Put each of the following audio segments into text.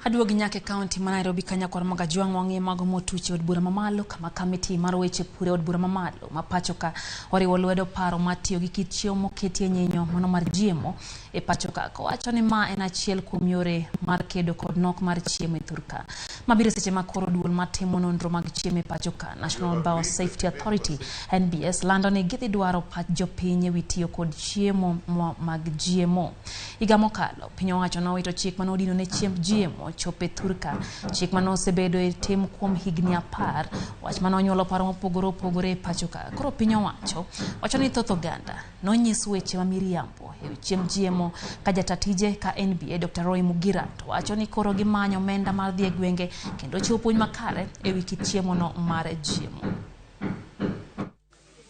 Aduogi nyake kaunti ma Nairobi kanyakor maga jwang' wang'e mago motuche od bura mamalo kama kamiti mar weche pure od bura mamalo ma pacho ka oriwo lwedo paro matiyo gi kit chiemo moketie nyinyo mano mar GMO e pacho ka kowacho ni ma en achiel kuom yore mar kedo kod nok mar chiemo e thurka. Mabiro seche ma koro duol matimo nonro mag chiemo e pacho ka National Biosafety Authority NBS lando ni gidhi dwaro pach jopiny ewi tiyo kod chiemo mag GMO. Higa mokalo piny owacho nowito chik manodino ne chiemb GMO chope thurka, chik mano osebedo e tim kuom higni 10, wach mano onyuolo paro mopogore opogore e pacho ka. Koro piny owacho wacho ni thoth oganda nonyis weche ma miriambo e chiemb GMO ka jatatije ka NBA Dr. Ramogi to wacho ni koro gimanyo omenda mar dhi e gwenge kendo chiwo puonj makare e wi kit chiemo no mar GMO.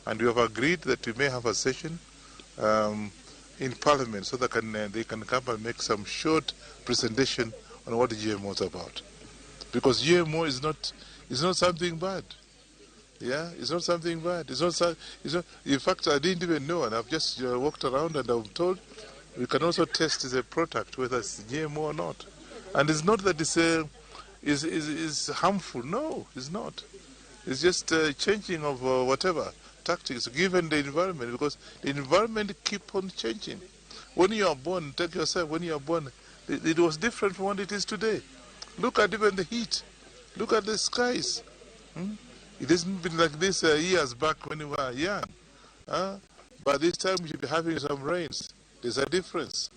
And we have agreed that we may have a session in Parliament so that they can come and make some short presentation on what the GMO is about. Because GMO is not something bad. Yeah, it's not something bad. It's not. In fact, I didn't even know, and I've just walked around and I'm told we can also test the product whether it's GMO or not. And it's not that it's harmful. No, it's not. It's just changing of whatever tactics given the environment, because the environment keep on changing. When you are born, take yourself, when you are born, it was different from what it is today. Look at even the heat. Look at the skies. It hasn't been like this years back when we were young. But this time you should be having some rains. There's a difference.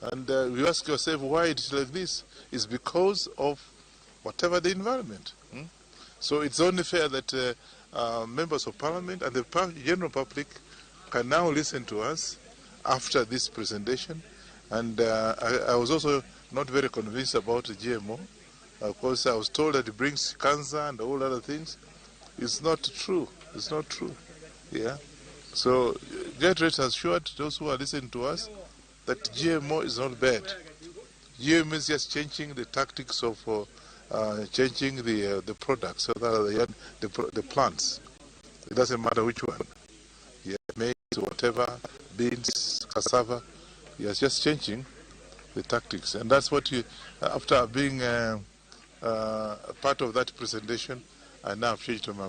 And you ask yourself why it's like this. It's because of whatever the environment. So it's only fair that members of parliament and the general public can now listen to us after this presentation. And I was also not very convinced about the GMO. Of course, I was told that it brings cancer and all other things. It's not true. It's not true. Yeah. So get rest assured, those who are listening to us, that GMO is not bad. GMO is just changing the tactics of changing the products, so that the plants. It doesn't matter which one. Yeah, maize, whatever, beans, cassava. You're just changing the tactics, and that's what you. After being part of that presentation, I now have changed my